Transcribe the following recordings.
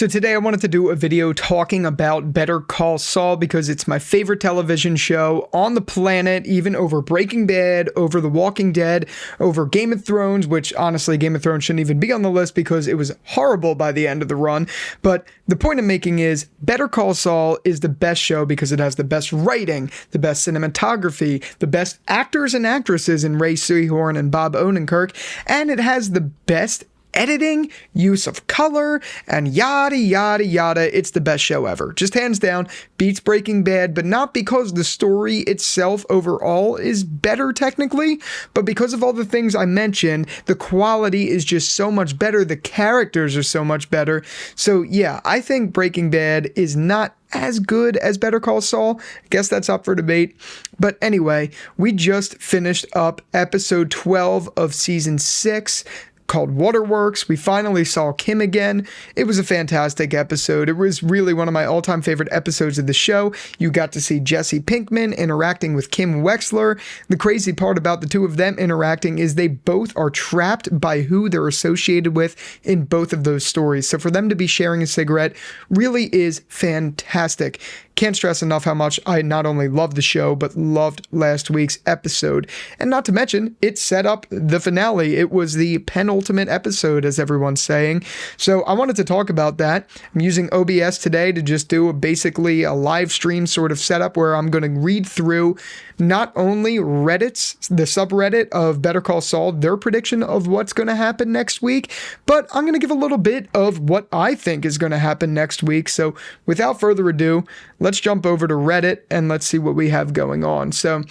So today I wanted to do a video talking about Better Call Saul because it's my favorite television show on the planet, even over Breaking Bad, over The Walking Dead, over Game of Thrones, which honestly Game of Thrones shouldn't even be on the list because it was horrible by the end of the run. But the point I'm making is Better Call Saul is the best show because it has the best writing, the best cinematography, the best actors and actresses in Ray Seahorn and Bob Odenkirk, and it has the best editing, use of color, and yada yada yada. It's the best show ever. Just hands down, beats Breaking Bad, but not because the story itself overall is better technically, but because of all the things I mentioned. The quality is just so much better. The characters are so much better. So yeah, I think Breaking Bad is not as good as Better Call Saul. I guess that's up for debate. But anyway, we just finished up episode 12 of season 6. Called Waterworks. We finally saw Kim again. It was a fantastic episode. It was really one of my all-time favorite episodes of the show. You got to see Jesse Pinkman interacting with Kim Wexler. The crazy part about the two of them interacting is they both are trapped by who they're associated with in both of those stories. So for them to be sharing a cigarette really is fantastic. Can't stress enough how much I not only loved the show, but loved last week's episode. And not to mention, it set up the finale. It was the penultimate episode, as everyone's saying. So I wanted to talk about that. I'm using OBS today to just do basically a live stream sort of setup where I'm going to read through not only the subreddit of Better Call Saul, their prediction of what's going to happen next week, but I'm going to give a little bit of what I think is going to happen next week. So without further ado, let's jump over to Reddit and let's see what we have going on. So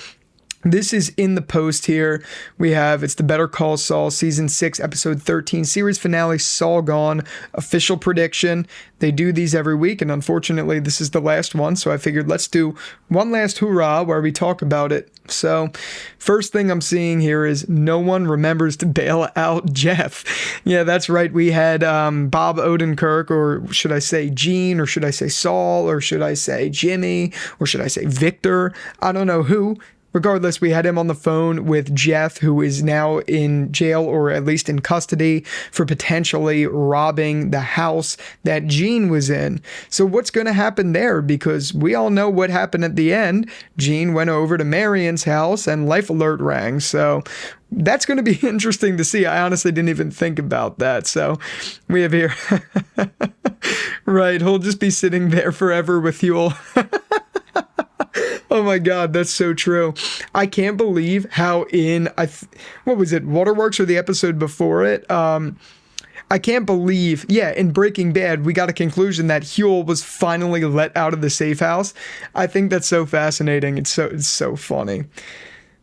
this is in the post here. It's the Better Call Saul Season 6, Episode 13, Series Finale, Saul Gone, official prediction. They do these every week, and unfortunately, this is the last one, so I figured let's do one last hoorah where we talk about it. So, first thing I'm seeing here is no one remembers to bail out Jeff. Yeah, that's right. We had Bob Odenkirk, or should I say Gene, or should I say Saul, or should I say Jimmy, or should I say Victor? I don't know who. Regardless, we had him on the phone with Jeff, who is now in jail or at least in custody for potentially robbing the house that Gene was in. So what's going to happen there? Because we all know what happened at the end. Gene went over to Marion's house and Life Alert rang. So that's going to be interesting to see. I honestly didn't even think about that. So we have here, right, he'll just be sitting there forever with Huel. Oh my God, that's so true. I can't believe how what was it, Waterworks or the episode before it? I can't believe, in Breaking Bad, we got a conclusion that Huel was finally let out of the safe house. I think that's so fascinating. It's so funny.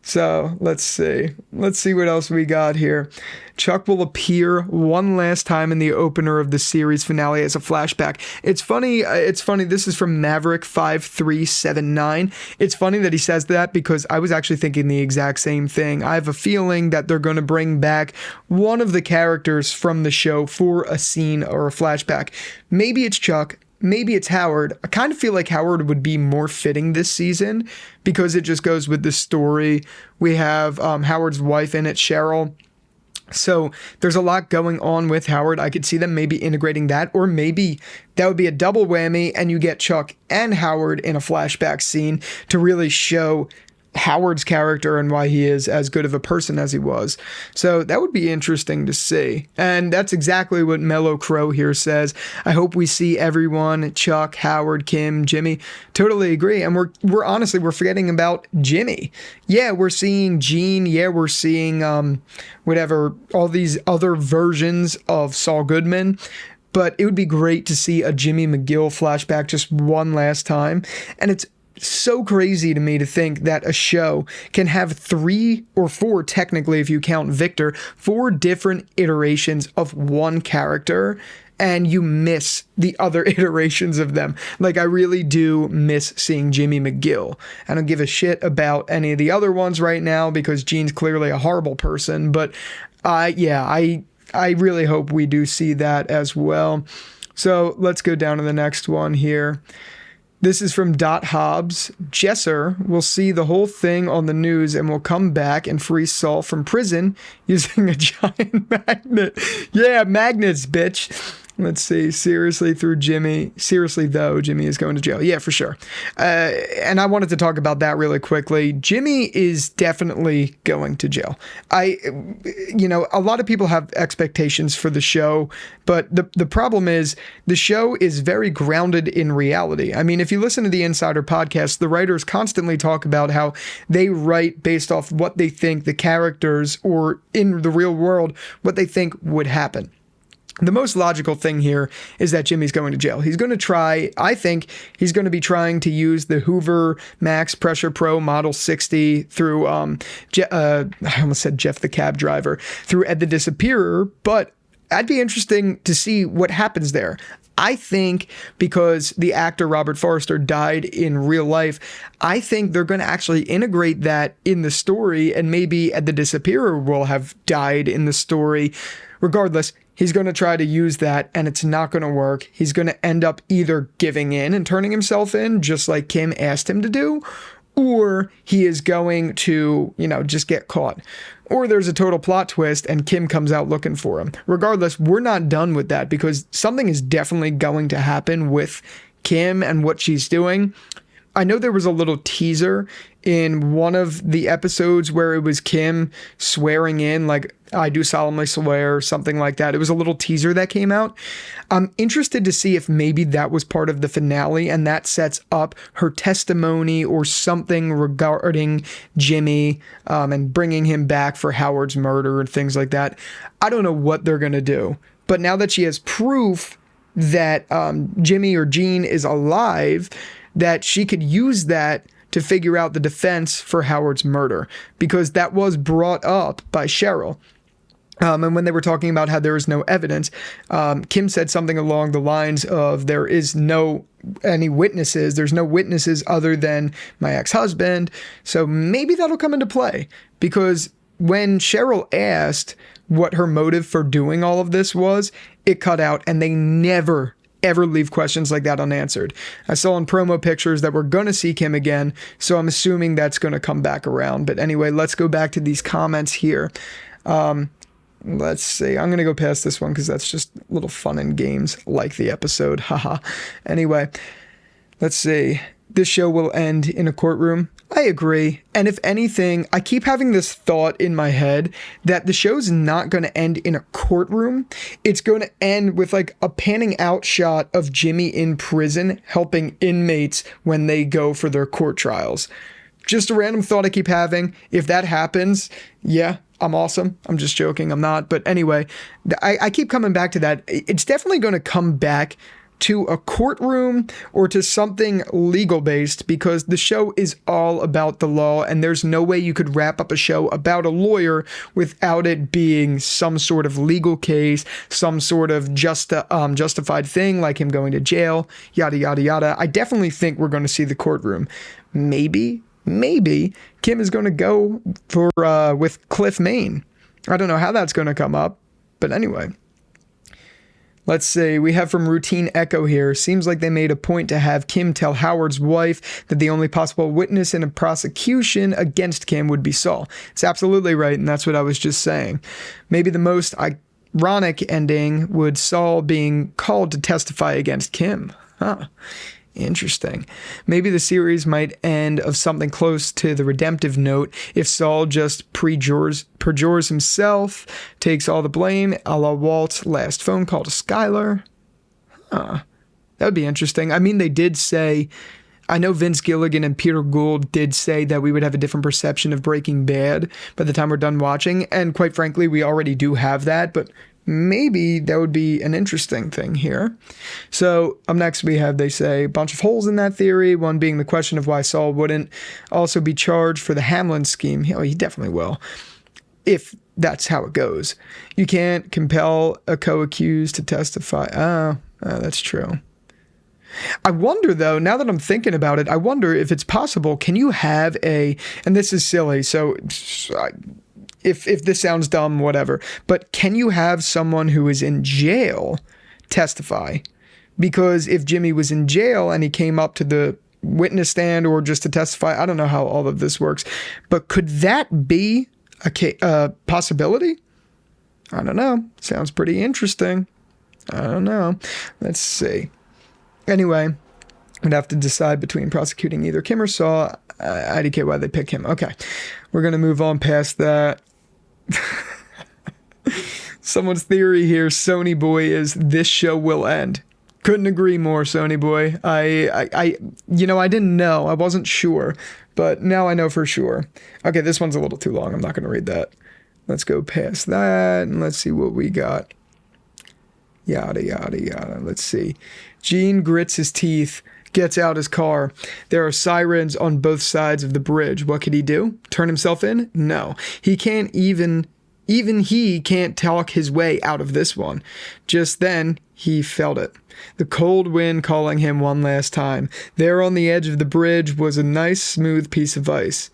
So let's see what else we got here. Chuck will appear one last time in the opener of the series finale as a flashback. It's funny. This is from Maverick5379. It's funny that he says that because I was actually thinking the exact same thing. I have a feeling that they're going to bring back one of the characters from the show for a scene or a flashback. Maybe it's Chuck. Maybe it's Howard. I kind of feel like Howard would be more fitting this season because it just goes with the story. We have Howard's wife in it, Cheryl. So there's a lot going on with Howard. I could see them maybe integrating that, or maybe that would be a double whammy and you get Chuck and Howard in a flashback scene to really show Howard's character and why he is as good of a person as he was. So that would be interesting to see. And that's exactly what Mellow Crow here says. I hope we see everyone, Chuck, Howard, Kim, Jimmy. Totally agree. And we're honestly forgetting about Jimmy. Yeah, we're seeing Gene. Yeah, we're seeing all these other versions of Saul Goodman. But it would be great to see a Jimmy McGill flashback just one last time. And it's so crazy to me to think that a show can have 3 or 4, technically if you count Victor, 4 different iterations of one character, and you miss the other iterations of them. Like, I really do miss seeing Jimmy McGill. I don't give a shit about any of the other ones right now because Gene's clearly a horrible person, but I really hope we do see that as well. So let's go down to the next one here. This is from Hobbs. Jesser will see the whole thing on the news and will come back and free Saul from prison using a giant magnet. Yeah, magnets, bitch. Let's see. Seriously, though, Jimmy is going to jail. Yeah, for sure. And I wanted to talk about that really quickly. Jimmy is definitely going to jail. A lot of people have expectations for the show, but the problem is the show is very grounded in reality. I mean, if you listen to the Insider podcast, the writers constantly talk about how they write based off what they think the characters, or in the real world, what they think would happen. The most logical thing here is that Jimmy's going to jail. He's going to try, I think he's going to be trying to use the Hoover Max Pressure Pro Model 60 through, I almost said Jeff the cab driver, through Ed the Disappearer, but that'd be interesting to see what happens there. I think because the actor Robert Forster died in real life, I think they're going to actually integrate that in the story, and maybe Ed the Disappearer will have died in the story. Regardless, he's going to try to use that, and it's not going to work. He's going to end up either giving in and turning himself in, just like Kim asked him to do, or he is going to, just get caught. Or there's a total plot twist and Kim comes out looking for him. Regardless, we're not done with that, because something is definitely going to happen with Kim and what she's doing. I know there was a little teaser in one of the episodes where it was Kim swearing in, like, I do solemnly swear, or something like that. It was a little teaser that came out. I'm interested to see if maybe that was part of the finale and that sets up her testimony or something regarding Jimmy, and bringing him back for Howard's murder and things like that. I don't know what they're going to do. But now that she has proof that Jimmy or Gene is alive, that she could use that to figure out the defense for Howard's murder, because that was brought up by Cheryl. And when they were talking about how there is no evidence, Kim said something along the lines of, there is any witnesses. There's no witnesses other than my ex-husband. So maybe that'll come into play, because when Cheryl asked what her motive for doing all of this was, it cut out, and they never ever leave questions like that unanswered. I saw in promo pictures that we're going to see Kim again, so I'm assuming that's going to come back around. But anyway, let's go back to these comments here. Let's see. I'm going to go past this one because that's just a little fun and games like the episode. Haha. Anyway, let's see. This show will end in a courtroom. I agree. And if anything, I keep having this thought in my head that the show's not going to end in a courtroom. It's going to end with like a panning out shot of Jimmy in prison helping inmates when they go for their court trials. Just a random thought I keep having. If that happens, yeah, I'm awesome. I'm just joking. I'm not. But anyway, I keep coming back to that. It's definitely going to come back to a courtroom or to something legal based, because the show is all about the law, and there's no way you could wrap up a show about a lawyer without it being some sort of legal case, some sort of justified thing, like him going to jail, yada, yada, yada. I definitely think we're going to see the courtroom. Maybe Kim is going to go for with Cliff Maine. I don't know how that's going to come up, but anyway. Let's see, we have from Routine Echo here. Seems like they made a point to have Kim tell Howard's wife that the only possible witness in a prosecution against Kim would be Saul. It's absolutely right, and that's what I was just saying. Maybe the most ironic ending would Saul being called to testify against Kim. Huh. Interesting. Maybe the series might end of something close to the redemptive note if Saul just perjures himself, takes all the blame, a la Walt's last phone call to Skylar. That would be interesting. I mean, they did say, I know Vince Gilligan and Peter Gould did say that we would have a different perception of Breaking Bad by the time we're done watching, and quite frankly, we already do have that, but maybe that would be an interesting thing here. So up next we have, they say, a bunch of holes in that theory, one being the question of why Saul wouldn't also be charged for the Hamlin scheme. Oh, he definitely will, if that's how it goes. You can't compel a co-accused to testify. Oh, that's true. I wonder, though, now that I'm thinking about it, I wonder if it's possible, can you have and this is silly, so if this sounds dumb, whatever, but can you have someone who is in jail testify? Because if Jimmy was in jail and he came up to the witness stand or just to testify, I don't know how all of this works, but could that be a possibility? I don't know. Sounds pretty interesting. I don't know. Let's see. Anyway, we'd have to decide between prosecuting either Kim or Saul. IDK why they pick him. Okay, we're going to move on past that. Someone's theory here, Sony Boy, is this show will end. Couldn't agree more, Sony Boy. I didn't know. I wasn't sure, but now I know for sure. Okay, this one's a little too long. I'm not going to read that. Let's go past that, and let's see what we got. Yada, yada, yada. Let's see. Gene grits his teeth, gets out his car. There are sirens on both sides of the bridge. What could he do? Turn himself in? No. He can't even he can't talk his way out of this one. Just then, he felt it. The cold wind calling him one last time. There on the edge of the bridge was a nice, smooth piece of ice.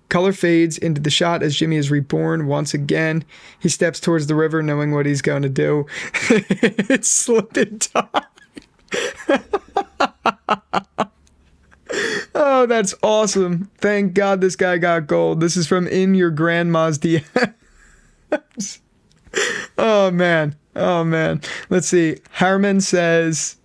Color fades into the shot as Jimmy is reborn once again. He steps towards the river knowing what he's going to do. It's Slippin time. Oh, that's awesome. Thank God this guy got gold. This is from In Your Grandma's DMs. Oh, man. Let's see. Harmon says,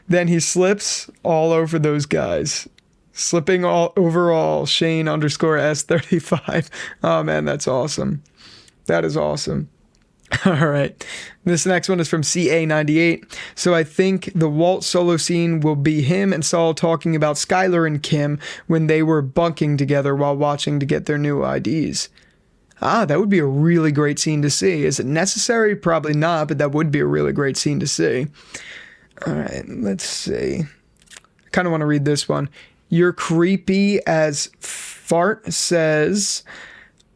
then he slips all over those guys. Slipping all overall, Shane _S35. Oh, man, that's awesome. That is awesome. All right. This next one is from CA98. So I think the Walt solo scene will be him and Saul talking about Skylar and Kim when they were bunking together while watching to get their new IDs. That would be a really great scene to see. Is it necessary? Probably not, but that would be a really great scene to see. All right, let's see. I kind of want to read this one. You're creepy as fart says,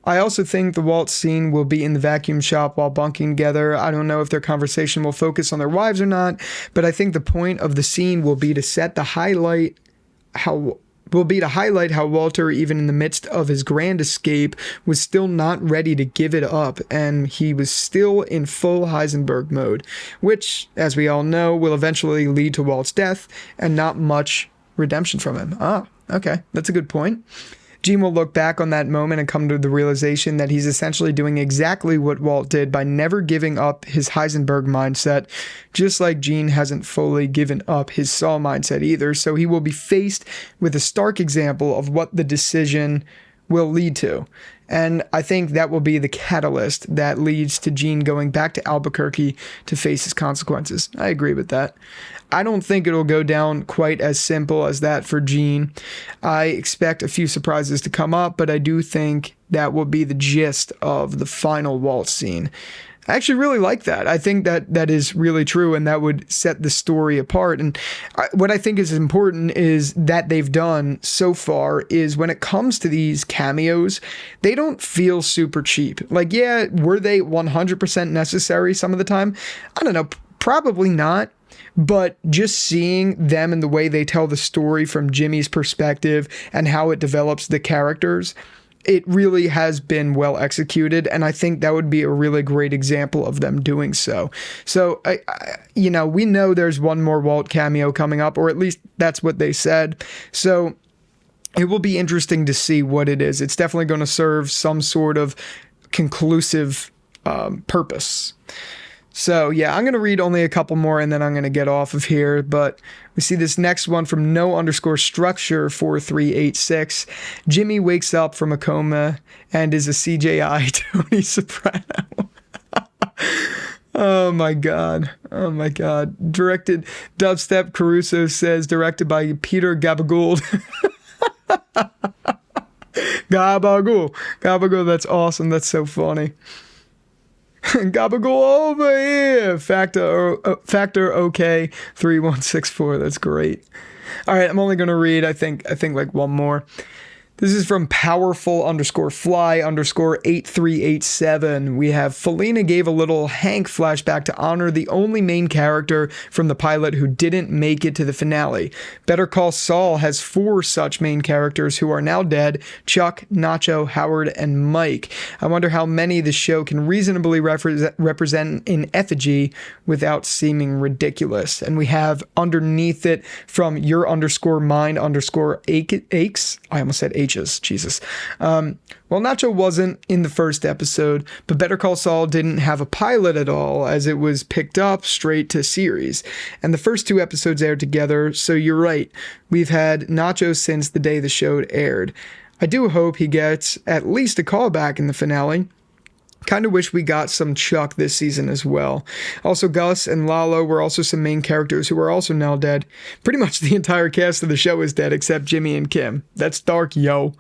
I also think the Walt scene will be in the vacuum shop while bunking together. I don't know if their conversation will focus on their wives or not, but I think the point of the scene will be to highlight how Walter, even in the midst of his grand escape, was still not ready to give it up, and he was still in full Heisenberg mode, which, as we all know, will eventually lead to Walt's death, and not much redemption from him. Okay, that's a good point. Gene will look back on that moment and come to the realization that he's essentially doing exactly what Walt did by never giving up his Heisenberg mindset, just like Gene hasn't fully given up his Saul mindset either. So he will be faced with a stark example of what the decision will lead to. And I think that will be the catalyst that leads to Gene going back to Albuquerque to face his consequences. I agree with that. I don't think it'll go down quite as simple as that for Gene. I expect a few surprises to come up, but I do think that will be the gist of the final Walt scene. I actually really like that. I think that is really true, and that would set the story apart. And what I think is important is that they've done so far is when it comes to these cameos, they don't feel super cheap. Like, yeah, were they 100% necessary some of the time? I don't know, probably not. But just seeing them and the way they tell the story from Jimmy's perspective and how it develops the characters, it really has been well executed, and I think that would be a really great example of them doing so. So, we know there's one more Walt cameo coming up, or at least that's what they said. So it will be interesting to see what it is. It's definitely going to serve some sort of conclusive purpose. So, yeah, I'm going to read only a couple more and then I'm going to get off of here. But we see this next one from no_structure 4386. Jimmy wakes up from a coma and is a CJI Tony Soprano. Oh, my God. Directed, Dubstep Caruso says, directed by Peter Gould. Gabagool. That's awesome. That's so funny. Gabagool over here. Factor OK 3164. That's great. All right, I'm only going to read, I think like one more. This is from powerful_fly_8387. We have Felina gave a little Hank flashback to honor the only main character from the pilot who didn't make it to the finale. Better Call Saul has 4 such main characters who are now dead: Chuck, Nacho, Howard, and Mike. I wonder how many the show can reasonably represent in effigy without seeming ridiculous. And we have underneath it from your_mind_aches. I almost said H H's, Jesus. Well, Nacho wasn't in the first episode, but Better Call Saul didn't have a pilot at all, as it was picked up straight to series. And the first 2 episodes aired together, so you're right. We've had Nacho since the day the show aired. I do hope he gets at least a callback in the finale. Kind of wish we got some Chuck this season as well. Also, Gus and Lalo were also some main characters who are also now dead. Pretty much the entire cast of the show is dead except Jimmy and Kim. That's dark, yo.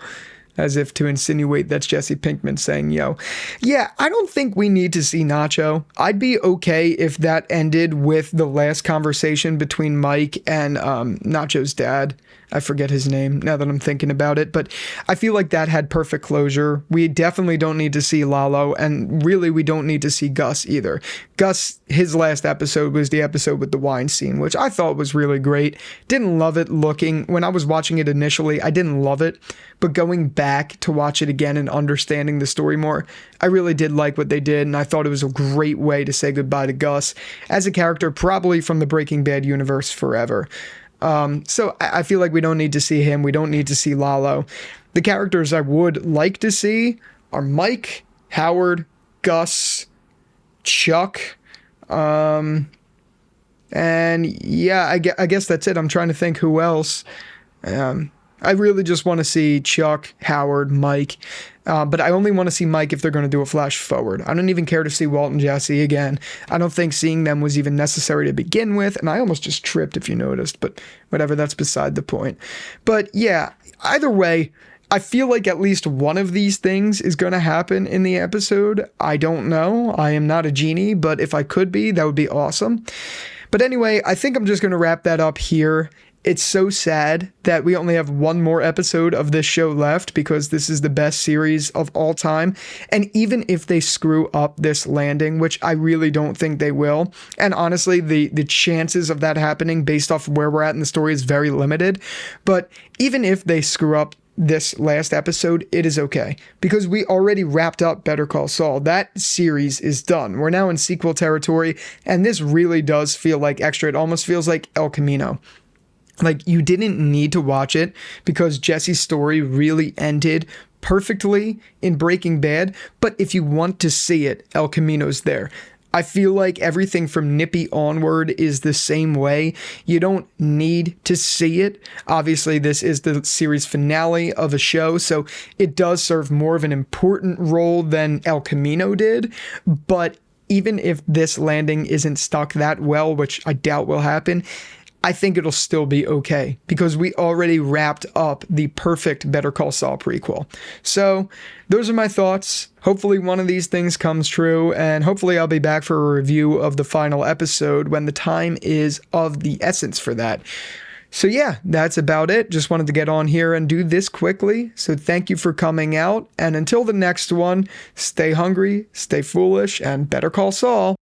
As if to insinuate that's Jesse Pinkman saying yo. Yeah, I don't think we need to see Nacho. I'd be okay if that ended with the last conversation between Mike and Nacho's dad. I forget his name now that I'm thinking about it, but I feel like that had perfect closure. We definitely don't need to see Lalo, and really we don't need to see Gus either. Gus, his last episode was the episode with the wine scene, which I thought was really great. Didn't love it looking. When I was watching it initially, I didn't love it, but going back to watch it again and understanding the story more, I really did like what they did, and I thought it was a great way to say goodbye to Gus as a character probably from the Breaking Bad universe forever. So I feel like we don't need to see him. We don't need to see Lalo. The characters I would like to see are Mike, Howard, Gus, Chuck, and yeah, I guess that's it. I'm trying to think who else. I really just want to see Chuck, Howard, Mike, but I only want to see Mike if they're going to do a flash forward. I don't even care to see Walt and Jesse again. I don't think seeing them was even necessary to begin with, and I almost just tripped if you noticed, but whatever, that's beside the point. But yeah, either way, I feel like at least one of these things is going to happen in the episode. I don't know. I am not a genie, but if I could be, that would be awesome. But anyway, I think I'm just going to wrap that up here. It's so sad that we only have one more episode of this show left because this is the best series of all time. And even if they screw up this landing, which I really don't think they will, and honestly, the chances of that happening based off where we're at in the story is very limited. But even if they screw up this last episode, it is okay because we already wrapped up Better Call Saul. That series is done. We're now in sequel territory, and this really does feel like extra. It almost feels like El Camino. Like, you didn't need to watch it because Jesse's story really ended perfectly in Breaking Bad, but if you want to see it, El Camino's there. I feel like everything from Nippy onward is the same way. You don't need to see it. Obviously, this is the series finale of a show, so it does serve more of an important role than El Camino did, but even if this landing isn't stuck that well, which I doubt will happen, I think it'll still be okay because we already wrapped up the perfect Better Call Saul prequel. So those are my thoughts. Hopefully one of these things comes true, and hopefully I'll be back for a review of the final episode when the time is of the essence for that. So yeah, that's about it. Just wanted to get on here and do this quickly. So thank you for coming out, and until the next one, stay hungry, stay foolish, and Better Call Saul.